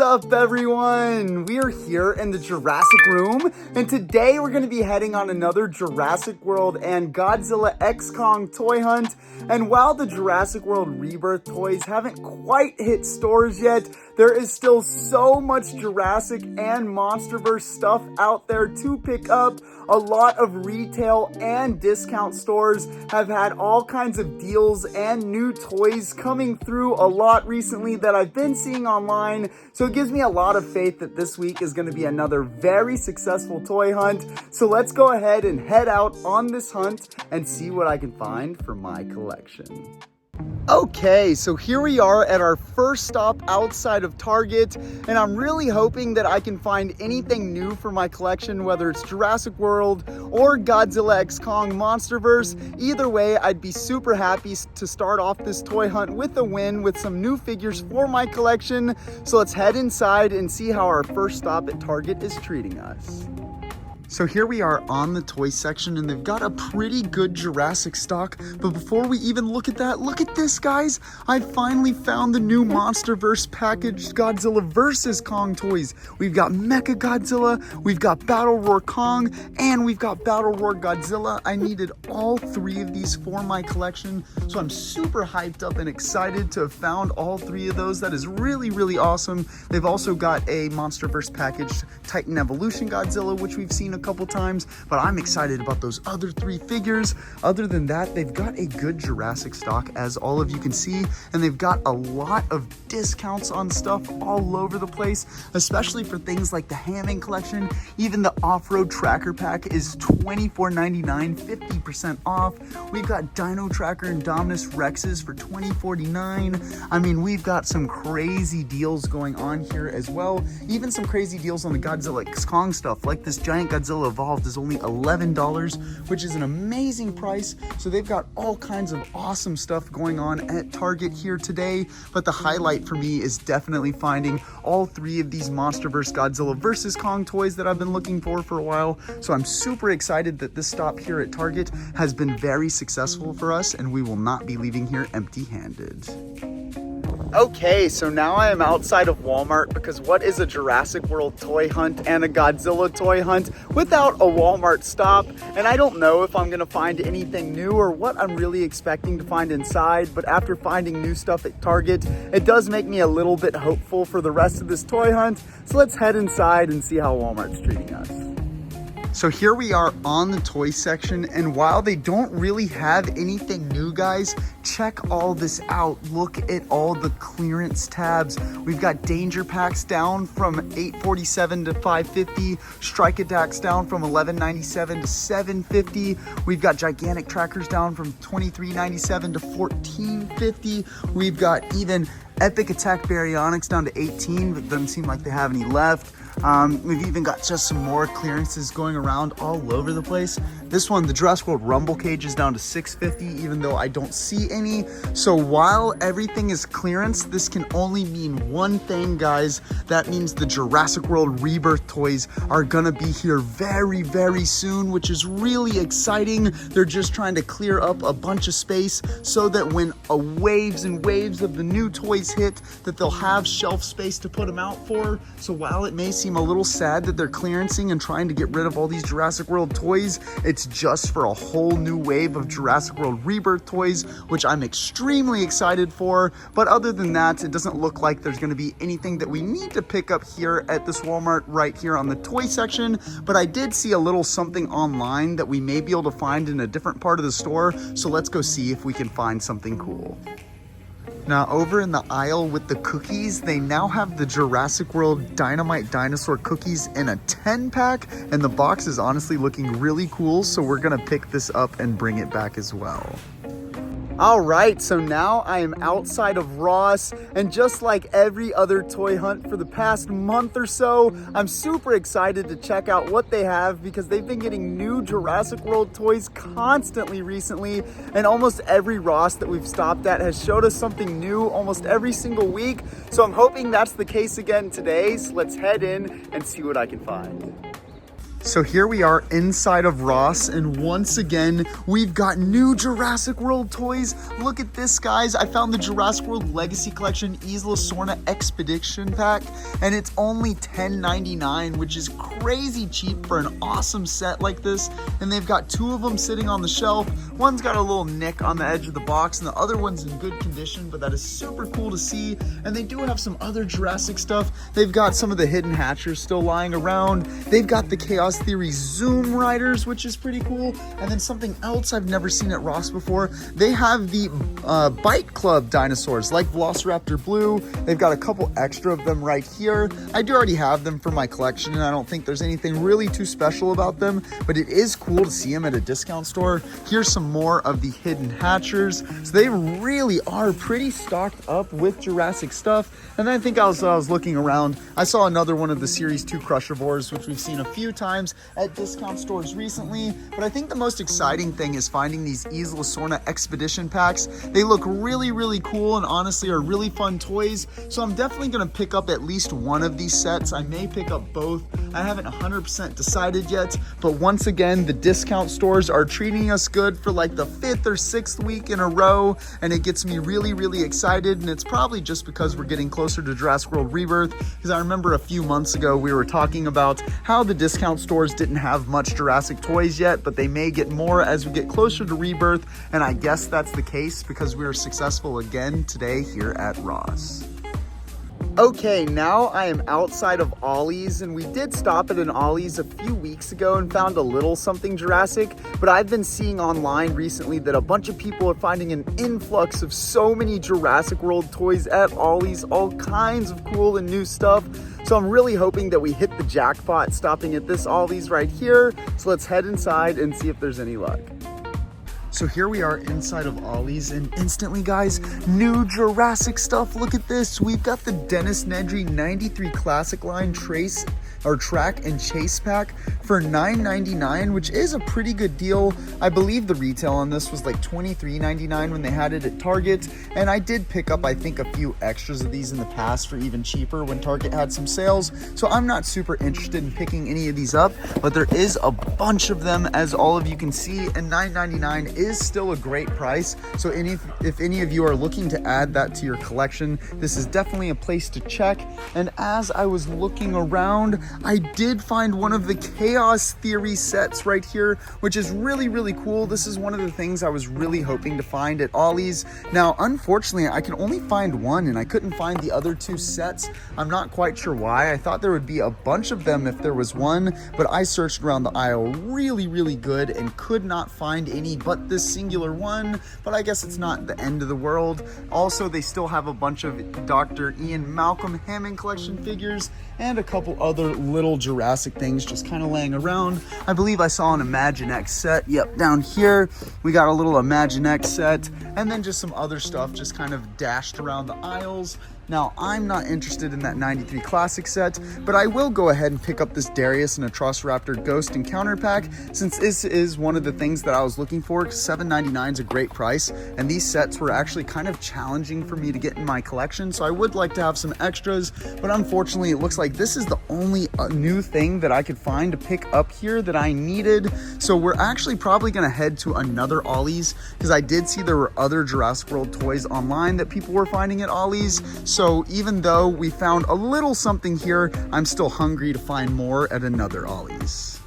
up, everyone? We are here in the Jurassic room, and today we're going to be heading on another Jurassic World and Godzilla X Kong toy hunt. And while the Jurassic World Rebirth toys haven't quite hit stores yet, there is still so much Jurassic and Monsterverse stuff out there to pick up. A lot of retail and discount stores have had all kinds of deals and new toys coming through a lot recently that I've been seeing online. So it gives me a lot of faith that this week is going to be another very successful toy hunt. So let's go ahead and head out on this hunt and see what I can find for my collection. Okay, so here we are at our first stop outside of Target, and I'm really hoping that I can find anything new for my collection, whether it's Jurassic World or Godzilla X Kong Monsterverse. Either way, I'd be super happy to start off this toy hunt with a win with some new figures for my collection. So let's head inside and see how our first stop at Target is treating us. So here we are on the toy section, and they've got a pretty good Jurassic stock. But before we even look at that, look at this, guys. I finally found the new Monsterverse packaged Godzilla vs. Kong toys. We've got Mecha Godzilla, we've got Battle Roar Kong, and we've got Battle Roar Godzilla. I needed all three of these for my collection, so I'm super hyped up and excited to have found all three of those. That is really, really awesome. They've also got a Monsterverse packaged Titan Evolution Godzilla, which we've seen a couple times, but I'm excited about those other three figures. Other than that, they've got a good Jurassic stock, as all of you can see, and they've got a lot of discounts on stuff all over the place, especially for things like the Hamming collection. Even the off-road tracker pack is $24.99, 50% off. We've got Dino Tracker and Dominus Rexes for $20.49. I mean, we've got some crazy deals going on here as well. Even some crazy deals on the Godzilla X Kong stuff, like this giant Godzilla Evolved is only $11, which is an amazing price. So they've got all kinds of awesome stuff going on at Target here today. But the highlight for me is definitely finding all three of these Monsterverse Godzilla vs. Kong toys that I've been looking for a while. So I'm super excited that this stop here at Target has been very successful for us, and we will not be leaving here empty-handed. Okay, so now I am outside of Walmart, because what is a Jurassic World toy hunt and a Godzilla toy hunt without a Walmart stop? And I don't know if I'm gonna find anything new or what I'm really expecting to find inside, but after finding new stuff at Target, it does make me a little bit hopeful for the rest of this toy hunt. So let's head inside and see how Walmart's treating us. So here we are on the toy section, and while they don't really have anything new, guys, check all this out. Look at all the clearance tabs. We've got danger packs down from $8.47 to $5.50, strike attacks down from $11.97 to $7.50. We've got gigantic trackers down from $23.97 to $14.50. We've got even epic attack baryonyx down to $18, but doesn't seem like they have any left. We've even got just some more clearances going around all over the place. This one, the Jurassic World Rumble Cage, is down to $6.50, even though I don't see any. So while everything is clearance, this can only mean one thing, guys. That means the Jurassic World Rebirth toys are gonna be here very, very soon, which is really exciting. They're just trying to clear up a bunch of space so that when waves and waves of the new toys hit, that they'll have shelf space to put them out for. So while it may seem a little sad that they're clearancing and trying to get rid of all these Jurassic World toys, it's just for a whole new wave of Jurassic World Rebirth toys, which I'm extremely excited for. But other than that, it doesn't look like there's going to be anything that we need to pick up here at this Walmart right here on the toy section. But I did see a little something online that we may be able to find in a different part of the store, so let's go see if we can find something cool. Now, over in the aisle with the cookies, they now have the Jurassic World Dynamite Dinosaur cookies in a 10-pack, and the box is honestly looking really cool, so we're gonna pick this up and bring it back as well. All right, so now I am outside of Ross, and just like every other toy hunt for the past month or so, I'm super excited to check out what they have, because they've been getting new Jurassic World toys constantly recently, and almost every Ross that we've stopped at has showed us something new almost every single week. So I'm hoping that's the case again today, so let's head in and see what I can find. So here we are inside of Ross, and once again, we've got new Jurassic World toys. Look at this, guys. I found the Jurassic World Legacy Collection Isla Sorna Expedition Pack, and it's only $10.99, which is crazy cheap for an awesome set like this. And they've got two of them sitting on the shelf. One's got a little nick on the edge of the box, and the other one's in good condition, but that is super cool to see. And they do have some other Jurassic stuff. They've got some of the hidden hatchers still lying around. They've got the Chaos Theory Zoom Riders, which is pretty cool. And then something else I've never seen at Ross before, they have the Bite Club dinosaurs like Velociraptor Blue. They've got a couple extra of them right here. I do already have them for my collection, and I don't think there's anything really too special about them, but it is cool to see them at a discount store. Here's some more of the hidden hatchers. So they really are pretty stocked up with Jurassic stuff. And I think as I was looking around, I saw another one of the Series 2 Crushivores, which we've seen a few times at discount stores recently. But I think the most exciting thing is finding these Isla Sorna Expedition packs. They look really, really cool and honestly are really fun toys. So I'm definitely going to pick up at least one of these sets. I may pick up both. I haven't 100% decided yet. But once again, the discount stores are treating us good for like the 5th or 6th week in a row. And it gets me really, really excited. And it's probably just because we're getting closer to Jurassic World Rebirth. Because I remember a few months ago, we were talking about how the discount stores didn't have much Jurassic toys yet, but they may get more as we get closer to Rebirth. And I guess that's the case because we were successful again today here at Ross. Okay, now I am outside of Ollie's, and we did stop at an Ollie's a few weeks ago and found a little something Jurassic, but I've been seeing online recently that a bunch of people are finding an influx of so many Jurassic World toys at Ollie's, all kinds of cool and new stuff. So I'm really hoping that we hit the jackpot stopping at this Ollie's right here. So let's head inside and see if there's any luck. So here we are inside of Ollie's, and instantly, guys, new Jurassic stuff. Look at this. We've got the Dennis Nedry 93 Classic Line Track and Chase Pack for $9.99, which is a pretty good deal. I believe the retail on this was like $23.99 when they had it at Target, and I did pick up, I think, a few extras of these in the past for even cheaper when Target had some sales. So I'm not super interested in picking any of these up, but there is a bunch of them, as all of you can see, and $9.99 is still a great price. So if any of you are looking to add that to your collection, this is definitely a place to check. And as I was looking around, I did find one of the Chaos Theory sets right here, which is really, really cool. This is one of the things I was really hoping to find at Ollie's. Now, unfortunately, I can only find one, and I couldn't find the other two sets. I'm not quite sure why. I thought there would be a bunch of them if there was one, but I searched around the aisle really, really good and could not find any but this singular one, but I guess it's not the end of the world. Also, they still have a bunch of Dr. Ian Malcolm Hammond collection figures and a couple other little Jurassic things just kind of laying around. I believe I saw an Imaginext set. Yep, down here we got a little Imaginext set, and then just some other stuff just kind of dashed around the aisles. Now, I'm not interested in that 93 Classic set, but I will go ahead and pick up this Darius and Atrociraptor Ghost Encounter Pack, since this is one of the things that I was looking for. $7.99 is a great price, and these sets were actually kind of challenging for me to get in my collection, so I would like to have some extras, but unfortunately, it looks like this is the only new thing that I could find to pick up here that I needed. So we're actually probably going to head to another Ollie's, because I did see there were other Jurassic World toys online that people were finding at Ollie's. So even though we found a little something here, I'm still hungry to find more at another Ollie's.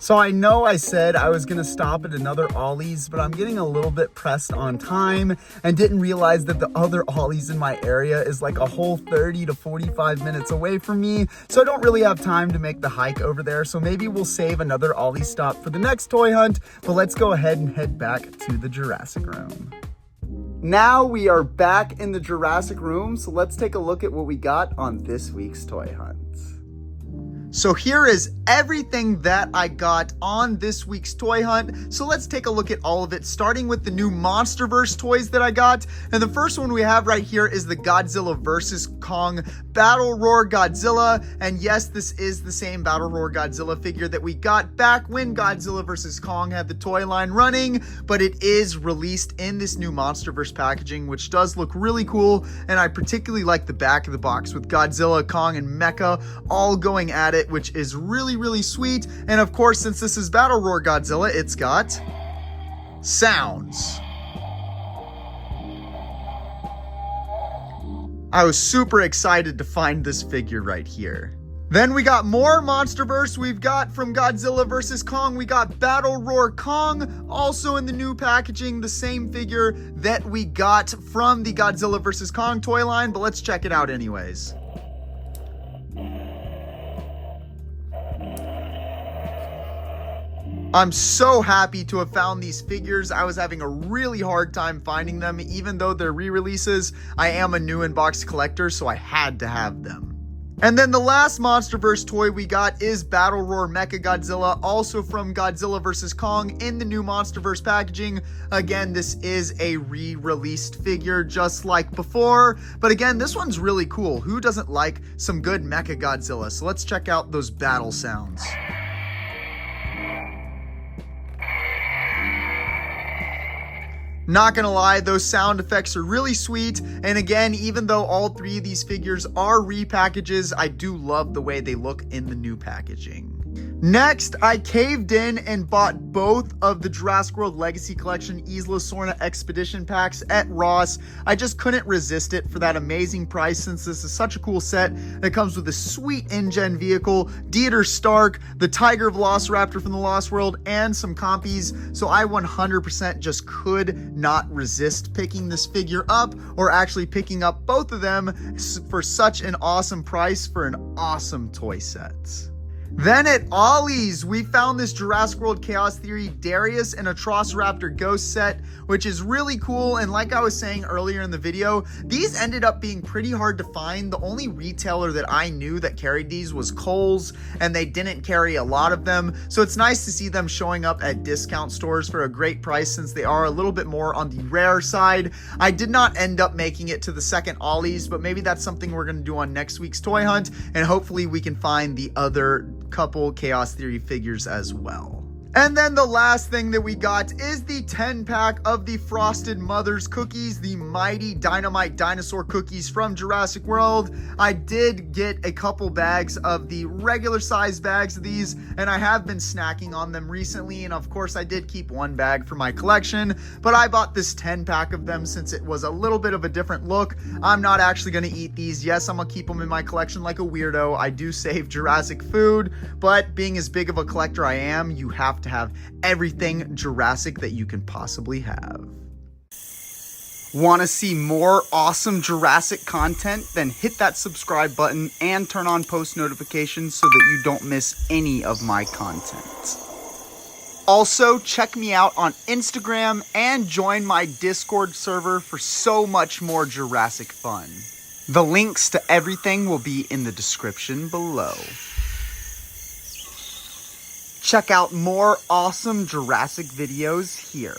So I know I said I was gonna stop at another Ollie's, but I'm getting a little bit pressed on time and didn't realize that the other Ollie's in my area is like a whole 30 to 45 minutes away from me. So I don't really have time to make the hike over there. So maybe we'll save another Ollie's stop for the next toy hunt, but let's go ahead and head back to the Jurassic room. Now we are back in the Jurassic room, so let's take a look at what we got on this week's toy hunt. So here is everything that I got on this week's toy hunt. So let's take a look at all of it, starting with the new Monsterverse toys that I got. And the first one we have right here is the Godzilla vs. Kong Battle Roar Godzilla. And yes, this is the same Battle Roar Godzilla figure that we got back when Godzilla vs. Kong had the toy line running, but it is released in this new Monsterverse packaging, which does look really cool. And I particularly like the back of the box with Godzilla, Kong, and Mecha all going at it. it, which is really, really sweet. And of course, since this is Battle Roar Godzilla, it's got sounds. I was super excited to find this figure right here. Then we got more Monsterverse. We've got from Godzilla vs. Kong, we got Battle Roar Kong, also in the new packaging, the same figure that we got from the Godzilla vs. Kong toy line, but let's check it out anyways. I'm so happy to have found these figures. I was having a really hard time finding them, even though they're re-releases. I am a new in-box collector, so I had to have them. And then the last Monsterverse toy we got is Battle Roar Mechagodzilla, also from Godzilla vs. Kong in the new Monsterverse packaging. Again, this is a re-released figure just like before, but again, this one's really cool. Who doesn't like some good Mechagodzilla? So let's check out those battle sounds. Not gonna lie, those sound effects are really sweet. And again, even though all three of these figures are repackages, I do love the way they look in the new packaging. Next, I caved in and bought both of the Jurassic World Legacy Collection Isla Sorna Expedition packs at Ross. I just couldn't resist it for that amazing price, since this is such a cool set that comes with a sweet InGen vehicle, Dieter Stark, the Tiger Velociraptor from the Lost World, and some compies. So I 100% just could not resist picking this figure up, or actually picking up both of them for such an awesome price for an awesome toy set. Then at Ollie's, we found this Jurassic World Chaos Theory Darius and Atrociraptor Ghost set, which is really cool. And like I was saying earlier in the video, these ended up being pretty hard to find. The only retailer that I knew that carried these was Kohl's, and they didn't carry a lot of them. So it's nice to see them showing up at discount stores for a great price, since they are a little bit more on the rare side. I did not end up making it to the second Ollie's, but maybe that's something we're going to do on next week's toy hunt, and hopefully we can find the other couple Chaos Theory figures as well. And then the last thing that we got is the 10-pack of the Frosted Mother's cookies, the Mighty Dynamite Dinosaur cookies from Jurassic World. I did get a couple bags of the regular size bags of these, and I have been snacking on them recently, and of course I did keep one bag for my collection, but I bought this 10-pack of them since it was a little bit of a different look. I'm not actually going to eat these. Yes, I'm going to keep them in my collection like a weirdo. I do save Jurassic food, but being as big of a collector I am, you have to have everything Jurassic that you can possibly have. Want to see more awesome Jurassic content? Then hit that subscribe button and turn on post notifications so that you don't miss any of my content. Also, check me out on Instagram and join my Discord server for so much more Jurassic fun. The links to everything will be in the description below. Check out more awesome Jurassic videos here.